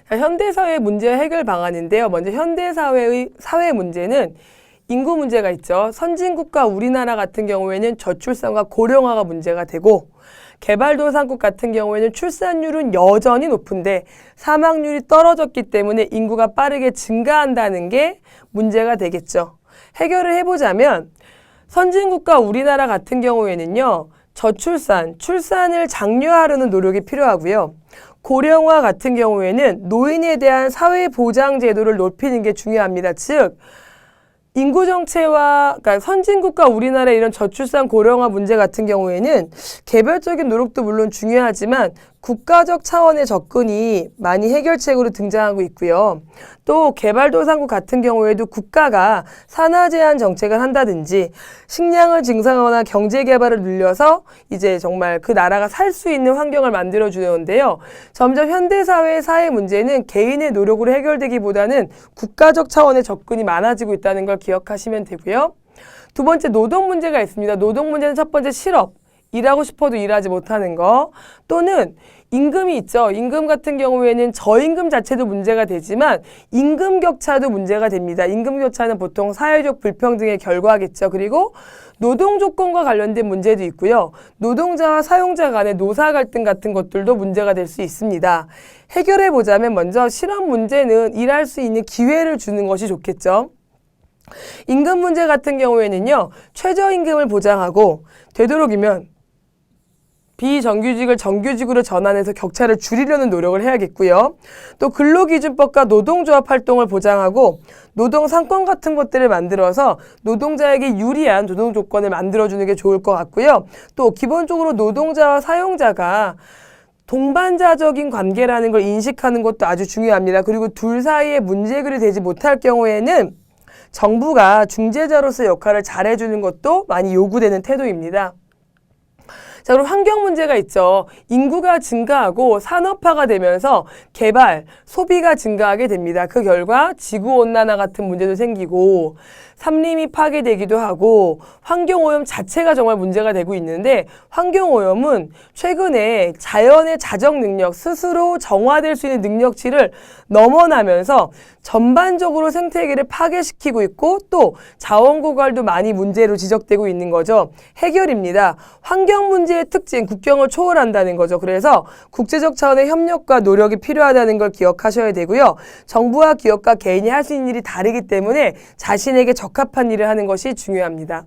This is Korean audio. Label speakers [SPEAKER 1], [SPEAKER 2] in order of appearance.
[SPEAKER 1] 자, 현대사회 문제 해결 방안인데요. 먼저 현대사회의 사회 문제는 인구 문제가 있죠. 선진국가 우리나라 같은 경우에는 저출산과 고령화가 문제가 되고 개발도상국 같은 경우에는 출산율은 여전히 높은데 사망률이 떨어졌기 때문에 인구가 빠르게 증가한다는 게 문제가 되겠죠. 해결을 해보자면 선진국가 우리나라 같은 경우에는요. 저출산, 출산을 장려하려는 노력이 필요하고요. 고령화 같은 경우에는 노인에 대한 사회보장 제도를 높이는 게 중요합니다. 즉 인구 정체와 그러니까 선진국과 우리나라의 이런 저출산 고령화 문제 같은 경우에는 개별적인 노력도 물론 중요하지만 국가적 차원의 접근이 많이 해결책으로 등장하고 있고요. 또 개발도상국 같은 경우에도 국가가 산화 제한 정책을 한다든지 식량을 증상화나 경제 개발을 늘려서 이제 정말 그 나라가 살 수 있는 환경을 만들어 주는데요. 점점 현대 사회의 사회 문제는 개인의 노력으로 해결되기보다는 국가적 차원의 접근이 많아지고 있다는 걸 기억하시면 되고요. 두 번째 노동 문제가 있습니다. 노동 문제는 첫 번째 실업. 일하고 싶어도 일하지 못하는 거 또는 임금이 있죠. 임금 같은 경우에는 저임금 자체도 문제가 되지만 임금 격차도 문제가 됩니다. 임금 격차는 보통 사회적 불평등의 결과겠죠. 그리고 노동 조건과 관련된 문제도 있고요. 노동자와 사용자 간의 노사 갈등 같은 것들도 문제가 될 수 있습니다. 해결해 보자면 먼저 실업 문제는 일할 수 있는 기회를 주는 것이 좋겠죠. 임금 문제 같은 경우에는요. 최저임금을 보장하고 되도록이면 비정규직을 정규직으로 전환해서 격차를 줄이려는 노력을 해야겠고요. 또 근로기준법과 노동조합 활동을 보장하고 노동상권 같은 것들을 만들어서 노동자에게 유리한 노동 조건을 만들어주는 게 좋을 것 같고요. 또 기본적으로 노동자와 사용자가 동반자적인 관계라는 걸 인식하는 것도 아주 중요합니다. 그리고 둘 사이에 문제결이 되지 못할 경우에는 정부가 중재자로서 역할을 잘해주는 것도 많이 요구되는 태도입니다. 자, 그럼 환경 문제가 있죠. 인구가 증가하고 산업화가 되면서 개발, 소비가 증가하게 됩니다. 그 결과 지구온난화 같은 문제도 생기고 산림이 파괴되기도 하고 환경오염 자체가 정말 문제가 되고 있는데 환경오염은 최근에 자연의 자정 능력, 스스로 정화될 수 있는 능력치를 넘어나면서 전반적으로 생태계를 파괴시키고 있고 또 자원 고갈도 많이 문제로 지적되고 있는 거죠. 해결입니다. 환경 문제의 특징, 국경을 초월한다는 거죠. 그래서 국제적 차원의 협력과 노력이 필요하다는 걸 기억하셔야 되고요. 정부와 기업과 개인이 할 수 있는 일이 다르기 때문에 자신에게 적합한 일을 하는 것이 중요합니다.